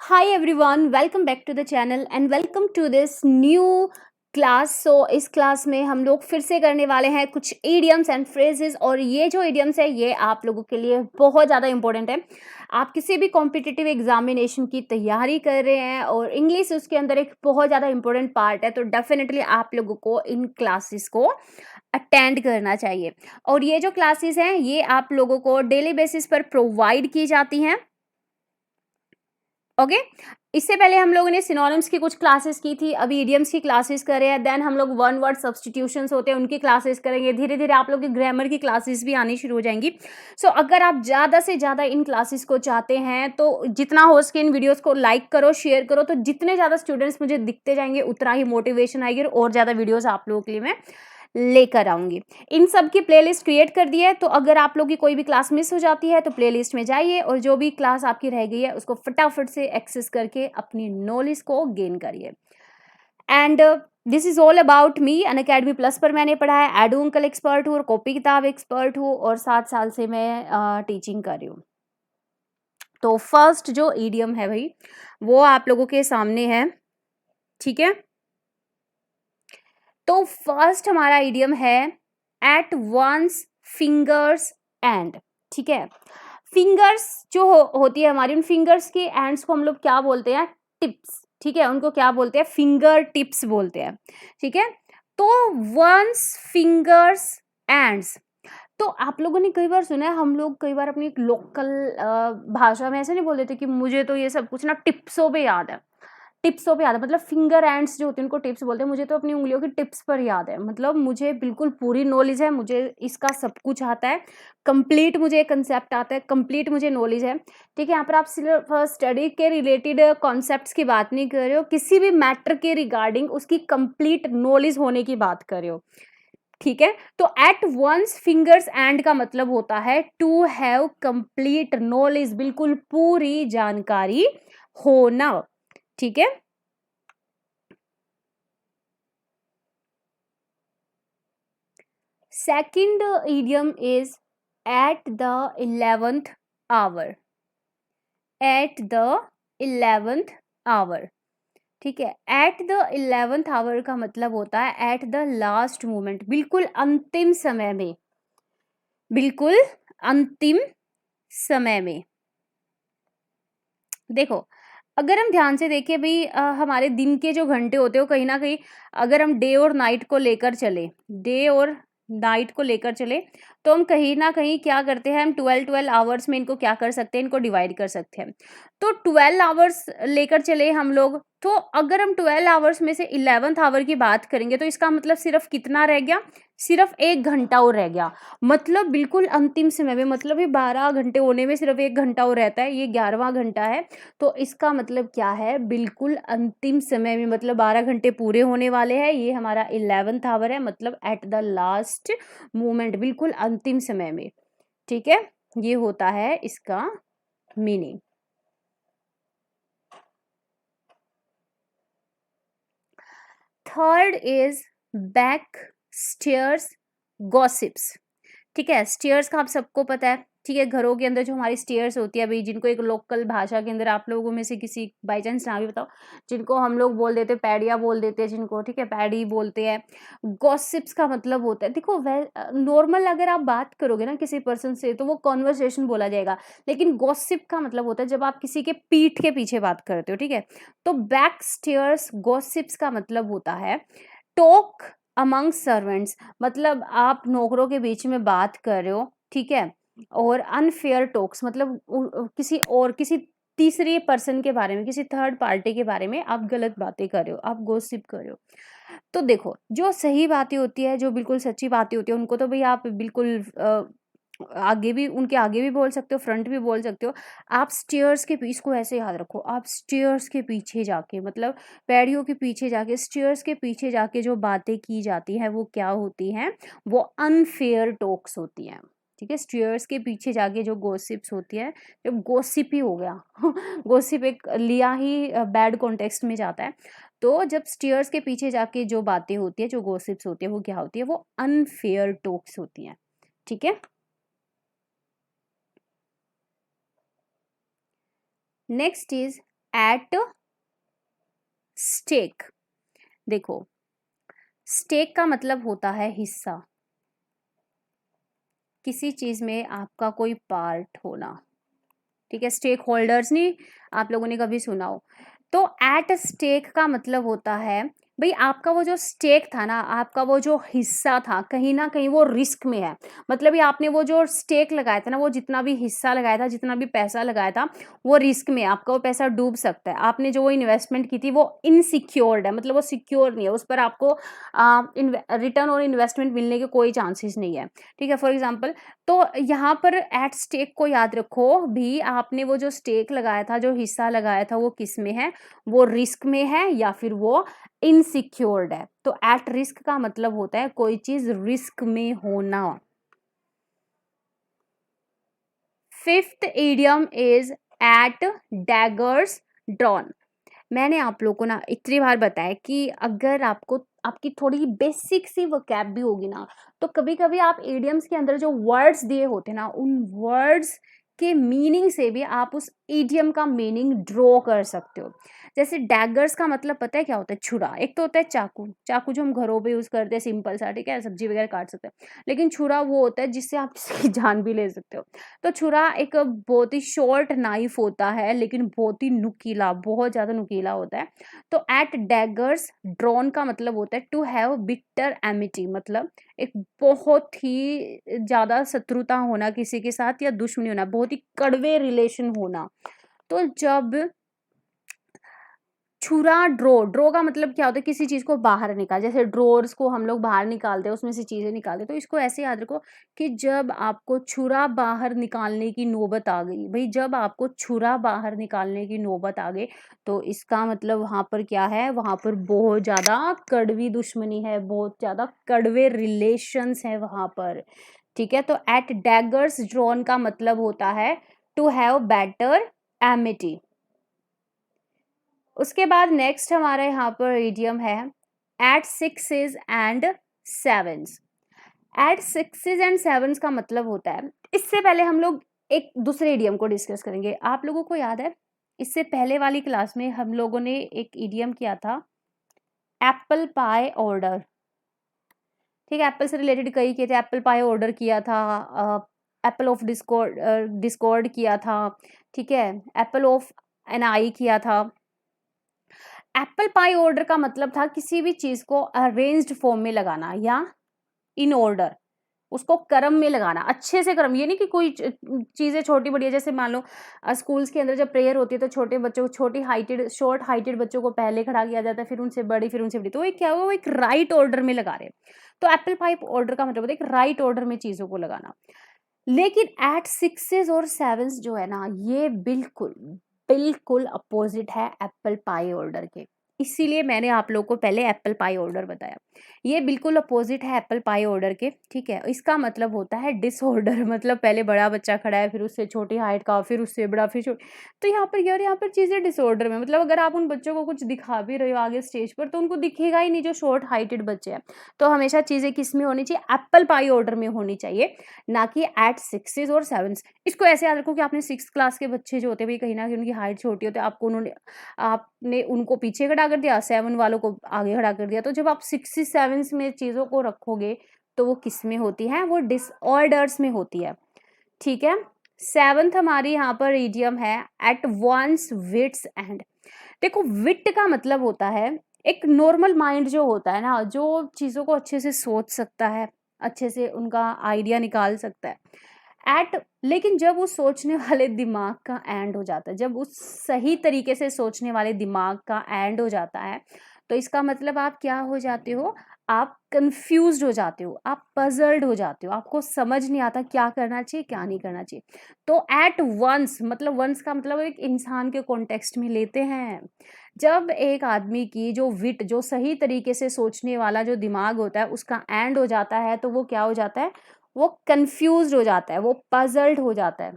Hi everyone, welcome back to the channel and welcome to this new class. इस class में हम लोग फिर से करने वाले हैं कुछ इडियम्स एंड फ्रेजेस, और ये जो इडियम्स है ये आप लोगों के लिए बहुत ज़्यादा इंपॉर्टेंट है। आप किसी भी कॉम्पिटिटिव एग्जामिनेशन की तैयारी कर रहे हैं और इंग्लिश उसके अंदर एक बहुत ज़्यादा इंपॉर्टेंट पार्ट है, तो डेफिनेटली आप लोगों को इन क्लासेस को अटेंड करना चाहिए। और ये जो क्लासेस हैं ये आप लोगों को डेली बेसिस पर प्रोवाइड की जाती हैं। ओके इससे पहले हम लोगों ने सिनोनिम्स की कुछ क्लासेस की थी, अभी इडियम्स की क्लासेस कर रहे हैं। देन हम लोग वन वर्ड सब्स्टिट्यूशंस होते हैं उनकी क्लासेस करेंगे। धीरे धीरे आप लोग की ग्रामर की क्लासेस भी आनी शुरू हो जाएंगी। अगर आप ज़्यादा से ज़्यादा इन क्लासेस को चाहते हैं तो जितना हो सके इन वीडियोज़ को लाइक करो, शेयर करो, तो जितने ज़्यादा स्टूडेंट्स मुझे दिखते जाएंगे उतना ही मोटिवेशन आएगी और ज़्यादा वीडियोज़ आप लोगों के लिए मैं लेकर आऊंगी। इन सब की प्लेलिस्ट क्रिएट कर दी है, तो अगर आप लोग की कोई भी क्लास मिस हो जाती है तो प्लेलिस्ट में जाइए और जो भी क्लास आपकी रह गई है उसको फटाफट से एक्सेस करके अपनी नॉलेज को गेन करिए। And this is all about me. Unacademy plus पर मैंने पढ़ा है, एडू अंकल एक्सपर्ट हूँ और कॉपी किताब एक्सपर्ट हूँ, और 7 साल से मैं टीचिंग कर रही हूँ। तो फर्स्ट जो ईडियम है भाई वो आप लोगों के सामने है, ठीक है। तो फर्स्ट हमारा इडियम है एट वंस फिंगर्स एंड, ठीक है। फिंगर्स जो होती है हमारी, उन फिंगर्स के एंड्स को हम लोग क्या बोलते हैं? टिप्स, ठीक है। उनको क्या बोलते हैं? फिंगर टिप्स बोलते हैं, ठीक है। तो वंस फिंगर्स एंड्स, तो आप लोगों ने कई बार सुना है, हम लोग कई बार अपनी लोकल भाषा में ऐसे नहीं बोल देते कि मुझे तो ये सब कुछ ना टिप्सों पे याद है। टिप्सों पे याद है मतलब फिंगर एंड्स जो होते हैं उनको टिप्स बोलते हैं। मुझे तो अपनी उंगलियों की टिप्स पर याद है, मतलब मुझे बिल्कुल पूरी नॉलेज है, मुझे इसका सब कुछ आता है। कंप्लीट मुझे कंसेप्ट आता है, कंप्लीट मुझे नॉलेज है, ठीक है। यहाँ पर आप सिर्फ स्टडी के रिलेटेड कॉन्सेप्ट्स की बात नहीं कर रहे हो, किसी भी मैटर के रिगार्डिंग उसकी कंप्लीट नॉलेज होने की बात कर रहे हो, ठीक है। तो एट वंस फिंगर्स एंड का मतलब होता है टू हैव कंप्लीट नॉलेज, बिल्कुल पूरी जानकारी होना, ठीक है। Second idiom is at the 11th hour, at the 11th hour, ठीक है। एट द 11th आवर का मतलब होता है एट द लास्ट मोमेंट, बिल्कुल अंतिम समय में, बिल्कुल अंतिम समय में। देखो अगर हम ध्यान से देखें भाई, हमारे दिन के जो घंटे होते हैं वो कहीं ना कहीं, अगर हम डे और नाइट को लेकर चले, डे और नाइट को लेकर चले, तो हम कहीं ना कहीं क्या करते हैं, हम 12 आवर्स में इनको क्या कर सकते हैं, इनको डिवाइड कर सकते हैं। तो 12 आवर्स लेकर चले हम लोग, तो अगर हम 12 आवर्स में से 11th आवर की बात करेंगे तो इसका मतलब सिर्फ कितना रह गया? सिर्फ 1 घंटा और रह गया। मतलब बिल्कुल अंतिम समय में, मतलब ये 12 घंटे होने में सिर्फ 1 घंटा और रहता है, ये 11वां घंटा है। तो इसका मतलब क्या है? बिल्कुल अंतिम समय में, मतलब 12 घंटे पूरे होने वाले हैं, ये हमारा 11th आवर है, मतलब एट द लास्ट मोमेंट, बिल्कुल अंतिम समय में, ठीक है। ये होता है इसका meaning. Third is back stairs gossips, ठीक है। स्टेयर्स का आप सबको पता है, ठीक है। घरों के अंदर जो हमारी स्टेयर्स होती है भाई, जिनको एक लोकल भाषा के अंदर आप लोगों में से किसी बाई चांस ना भी बताओ, जिनको हम लोग बोल देते हैं पैडिया बोल देते हैं जिनको, ठीक है, पैडी बोलते हैं। गॉसिप्स का मतलब होता है, देखो वह नॉर्मल अगर आप बात करोगे ना किसी पर्सन से तो वो कॉन्वर्सेशन बोला जाएगा, लेकिन गॉसिप का मतलब होता है जब आप किसी के पीठ के पीछे बात करते हो, ठीक है। तो बैक स्टेयर्स गॉसिप्स का मतलब होता है टॉक अमंग सर्वेंट्स, मतलब आप नौकरों के बीच में बात कर रहे हो, ठीक है। और अनफेयर टॉक्स मतलब किसी और, किसी तीसरी पर्सन के बारे में, किसी थर्ड पार्टी के बारे में आप गलत बातें कर रहे हो, आप गॉसिप कर रहे हो। तो देखो जो सही बातें होती है, जो बिल्कुल सच्ची बातें होती है, उनको तो भाई आप बिल्कुल आगे भी, उनके आगे भी बोल सकते हो, फ्रंट भी बोल सकते हो। आप स्टेयर्स के पीस को ऐसे याद रखो, आप स्टेयर्स के पीछे जाके, मतलब पैड़ियों के पीछे जाके, स्टेयर्स के पीछे जाके जो बातें की जाती हैं वो क्या होती हैं? वो अनफेयर टॉक्स होती हैं, ठीक है। स्टेयर्स के पीछे जाके जो गॉसिप्स होती है, जब गॉसिप ही हो गया गॉसिप एक लिया ही बैड कॉन्टेक्स्ट में जाता है। तो जब स्टेयर्स के पीछे जाके जो बातें होती है, जो गॉसिप्स होती है, वो क्या होती है? वो अनफेयर टॉक्स होती हैं, ठीक है। Next is at stake. देखो, स्टेक का मतलब होता है हिस्सा, किसी चीज में आपका कोई पार्ट होना, ठीक है। स्टेक होल्डर्स नहीं आप लोगों ने कभी सुना हो। तो एट स्टेक का मतलब होता है भाई आपका वो जो स्टेक था ना, आपका वो जो हिस्सा था, कहीं ना कहीं वो रिस्क में है। मतलब ये आपने वो जो स्टेक लगाया था ना, वो जितना भी हिस्सा लगाया था, जितना भी पैसा लगाया था, वो रिस्क में है, आपका वो पैसा डूब सकता है। आपने जो वो इन्वेस्टमेंट की थी वो इनसिक्योर्ड है, मतलब वो सिक्योर नहीं है, उस पर आपको रिटर्न और इन्वेस्टमेंट मिलने के कोई चांसेस नहीं है, ठीक है। फॉर एग्जाम्पल, तो यहाँ पर एट स्टेक को याद रखो भी, आपने वो जो स्टेक लगाया था, जो हिस्सा लगाया था, वो किस में है, वो रिस्क में है या फिर वो इनसिक्योर्ड है। तो एट रिस्क का मतलब होता है कोई चीज रिस्क में होना। Fifth idiom is at daggers drawn. मैंने आप लोगों को ना इतनी बार बताया कि अगर आपको आपकी थोड़ी बेसिक सी वोकैब भी होगी ना, तो कभी कभी आप इडियम्स के अंदर जो वर्ड्स दिए होते हैं ना, उन वर्ड्स के मीनिंग से भी आप उस इडियम का मीनिंग ड्रॉ कर सकते हो। जैसे डैगर्स का मतलब पता है क्या होता है? छुरा। एक तो होता है चाकू, चाकू जो हम घरों पे यूज करते हैं सिंपल सा, ठीक है, सब्जी वगैरह काट सकते हैं। लेकिन छुरा वो होता है जिससे आप किसी की जान भी ले सकते हो। तो छुरा एक बहुत ही शॉर्ट नाइफ होता है, लेकिन बहुत ही नुकीला, बहुत ज्यादा नुकीला होता है। तो एट डैगर्स ड्रॉन का मतलब होता है टू हैव बिटर एमिटी, मतलब एक बहुत ही ज्यादा शत्रुता होना किसी के साथ, या दुश्मनी होना, बहुत ही कड़वे रिलेशन होना। तो जब छुरा ड्रो, ड्रो का मतलब क्या होता है? किसी चीज को बाहर निकाल, जैसे ड्रोर्स को हम लोग बाहर निकालते हैं, उसमें से चीजें निकालते हैं। तो इसको ऐसे याद रखो कि जब आपको छुरा बाहर निकालने की नौबत आ गई, भाई जब आपको छुरा बाहर निकालने की नौबत आ गई, तो इसका मतलब वहां पर क्या है? वहां पर बहुत ज्यादा कड़वी दुश्मनी है, बहुत ज्यादा कड़वे रिलेशंस है वहां पर, ठीक है। तो एट डैगर्स ड्रॉन का मतलब होता है टू हैव बेटर एमिटी। उसके बाद नेक्स्ट हमारा यहाँ पर इडियम है at sixes and sevens. At sixes and sevens का मतलब होता है, इससे पहले हम लोग एक दूसरे इडियम को डिस्कस करेंगे। आप लोगों को याद है इससे पहले वाली क्लास में हम लोगों ने एक इडियम किया था, एप्पल पाई ऑर्डर, ठीक है। एप्पल से रिलेटेड कई किए थे, एप्पल पाई ऑर्डर किया था, एप्पल ऑफ डिस्कॉर्ड डिस्कॉर्ड किया था, ठीक है, एप्पल ऑफ एन आई किया था। एप्पल पाई ऑर्डर का मतलब था किसी भी चीज को अरेंज्ड फॉर्म में लगाना या इन ऑर्डर, उसको क्रम में लगाना, अच्छे से क्रम। ये नहीं कि कोई चीजें छोटी बड़ी है, जैसे मान लो स्कूल्स के अंदर जब प्रेयर होती है तो छोटे बच्चों को, छोटी हाइटेड शॉर्ट हाइटेड बच्चों को पहले खड़ा किया जाता है, फिर उनसे बड़ी, फिर उनसे बड़ी। तो ये क्या हुआ? वो एक राइट ऑर्डर में लगा रहे हैं। तो एप्पल पाई ऑर्डर का मतलब होता है एक राइट ऑर्डर में चीजों को लगाना। लेकिन एट सिक्सेस और सेवन्स जो है ना, ये बिल्कुल बिल्कुल अपोजिट है एप्पल पाई ऑर्डर के। इसीलिए मैंने आप लोगों को पहले एप्पल पाई ऑर्डर बताया। ये बिल्कुल अपोजिट है एप्पल पाई ऑर्डर के, ठीक है। इसका मतलब होता है डिसऑर्डर, मतलब पहले बड़ा बच्चा खड़ा है, फिर उससे छोटी हाइट का, फिर उससे बड़ा, फिर छोटी। तो यहाँ पर यार, यहाँ पर चीजें डिसऑर्डर में, मतलब अगर आप उन बच्चों को कुछ दिखा भी रहे हो आगे स्टेज पर, तो उनको दिखेगा ही नहीं जो शॉर्ट हाइटेड बच्चे हैं। तो हमेशा चीजें किस में होनी चाहिए? एप्पल पाई ऑर्डर में होनी चाहिए, ना कि एट सिक्सेस और सेवन्स। इसको ऐसे याद रखो कि आपने 6th क्लास के बच्चे जो होते हैं भाई, कहीं ना कहीं उनकी हाइट छोटी होती है, आपको उन्होंने आपने उनको पीछे खड़ा कर दिया, 7 वालों को आगे खड़ा कर दिया। तो जब आप 6 7 में चीजों को रखोगे तो वो किस में होती है? वो डिसऑर्डर्स में होती है, ठीक है। 7th हमारी यहाँ पर इडियम है एट वंस विट्स एंड। देखो, विट का मतलब होता है एक नॉर्मल माइंड जो होता है ना, जो चीजों को अच्छे से सोच सकता है, अच्छे से उनका आइडिया निकाल सकता है। लेकिन जब उस सोचने वाले दिमाग का एंड हो जाता है, जब उस सही तरीके से सोचने वाले दिमाग का एंड हो जाता है, तो इसका मतलब आप क्या हो जाते हो? आप कंफ्यूज्ड हो जाते हो, आप पजल्ड हो जाते हो, आपको समझ नहीं आता क्या करना चाहिए, क्या नहीं करना चाहिए। तो एट वंस, मतलब वंस का मतलब एक इंसान के कॉन्टेक्स्ट में लेते हैं। जब एक आदमी की जो विट, जो सही तरीके से सोचने वाला जो दिमाग होता है, उसका एंड हो जाता है, तो वो क्या हो जाता है? वो कंफ्यूज्ड हो जाता है, वो पजल्ड हो जाता है।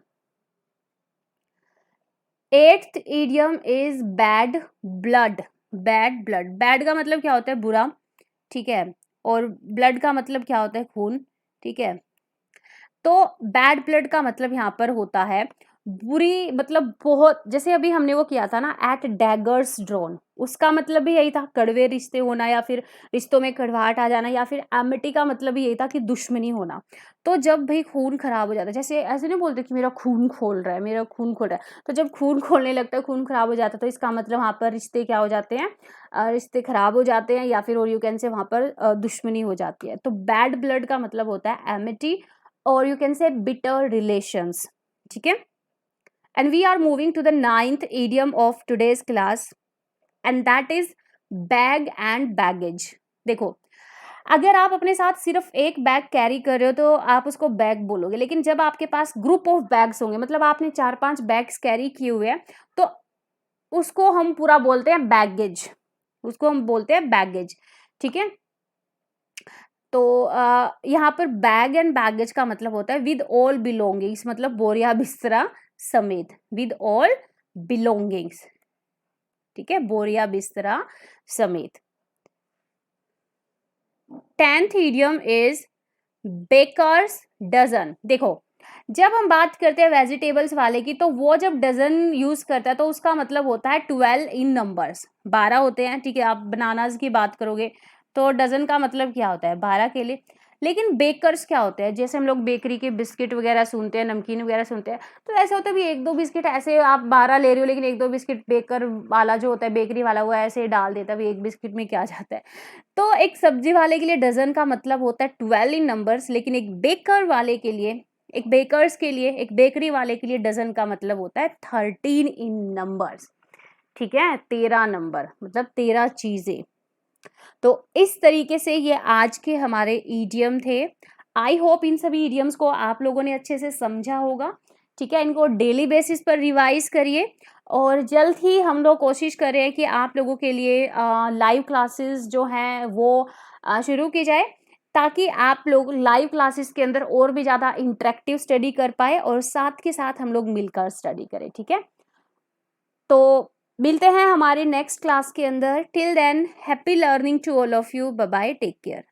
8th idiom is bad blood. Bad blood, bad का मतलब क्या होता है? बुरा, ठीक है। और ब्लड का मतलब क्या होता है? खून, ठीक है। तो बैड ब्लड का मतलब यहाँ पर होता है बुरी मतलब बहुत, जैसे अभी हमने वो किया था ना एट डैगर्स ड्रॉन, उसका मतलब भी यही था, कड़वे रिश्ते होना या फिर रिश्तों में कड़वाहट आ जाना, या फिर एमिटी का मतलब भी यही था कि दुश्मनी होना। तो जब भाई खून खराब हो जाता है, जैसे ऐसे नहीं बोलते कि मेरा खून खोल रहा है, मेरा खून खोल रहा है, तो जब खून खोलने लगता है, खून खराब हो जाता है, तो इसका मतलब वहाँ पर रिश्ते क्या हो जाते हैं, रिश्ते खराब हो जाते हैं, या फिर और यू कैन से वहाँ पर दुश्मनी हो जाती है। तो बैड ब्लड का मतलब होता है एमिटी, और you can say bitter relations. ठीक है, and we are moving to the ninth idiom of today's class, and that is bag and baggage. देखो, अगर आप अपने साथ सिर्फ एक बैग कैरी कर रहे हो तो आप उसको बैग बोलोगे, लेकिन जब आपके पास ग्रुप ऑफ बैग्स होंगे, मतलब आपने 4-5 बैग्स कैरी किए हुए हैं, तो उसको हम पूरा बोलते हैं बैगेज, उसको हम बोलते हैं बैगेज। ठीक है, तो यहाँ पर बैग एंड बैगेज का मतलब होता है विद ऑल बिलोंगिंग्स, मतलब बोरिया बिस्तरा समेत, विद ऑल बिलोंगिंग्स। ठीक है, बोरिया बिस्तरा समेत। 10th idiom is bakers dozen. देखो, जब हम बात करते हैं वेजिटेबल्स वाले की, तो वो जब डजन यूज करता है तो उसका मतलब होता है 12 इन नंबर्स, 12 होते हैं। ठीक है, आप बनानास की बात करोगे तो डजन का मतलब क्या होता है, 12 के लिए। लेकिन बेकर्स क्या होते हैं, जैसे हम लोग बेकरी के बिस्किट वगैरह सुनते हैं, नमकीन वगैरह सुनते हैं, तो ऐसा होता है भी 1-2 बिस्किट ऐसे आप 12 ले रहे हो, लेकिन 1-2 बिस्किट बेकर वाला जो होता है, बेकरी वाला, वो ऐसे डाल देता है, भी एक बिस्किट में क्या जाता है। तो एक सब्जी वाले के लिए डजन का मतलब होता है 12 इन नंबर्स, लेकिन एक बेकर वाले के लिए, एक बेकर्स के लिए, एक बेकरी वाले के लिए डजन का मतलब होता है 13 इन नंबर्स। ठीक है, 13 नंबर, मतलब 13 चीजें। तो इस तरीके से ये आज के हमारे ईडियम थे। आई होप इन सभी ईडियम्स को आप लोगों ने अच्छे से समझा होगा। ठीक है, इनको डेली बेसिस पर रिवाइज करिए, और जल्द ही हम लोग कोशिश कर रहे हैं कि आप लोगों के लिए लाइव क्लासेस जो हैं वो शुरू की जाए, ताकि आप लोग लाइव क्लासेस के अंदर और भी ज़्यादा इंटरेक्टिव स्टडी कर पाए, और साथ के साथ हम लोग मिलकर स्टडी करें। ठीक है, तो मिलते हैं हमारे नेक्स्ट क्लास के अंदर। Till then, happy learning to all of you. Bye bye, take care.